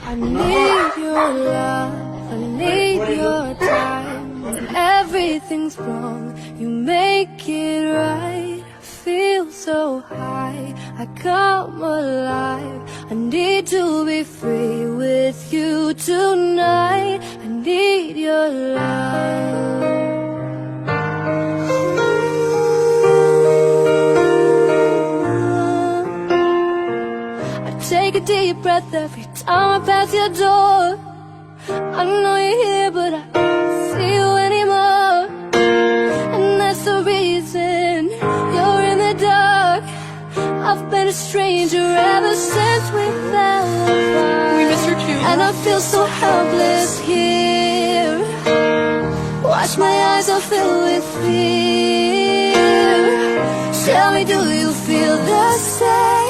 I need your love, I need your time. When everything's wrong, you make it right. I feel so high, I come alive. I need to be free with you tonight. I need your love. Take a deep breath every time I pass your door. I know you're here, but I can't see you anymore. And that's the reason you're in the dark. I've been a stranger ever since we fell apart. We miss her too. And I feel so helpless here. Watch my eyes are filled with fear. Tell me, do you feel the same?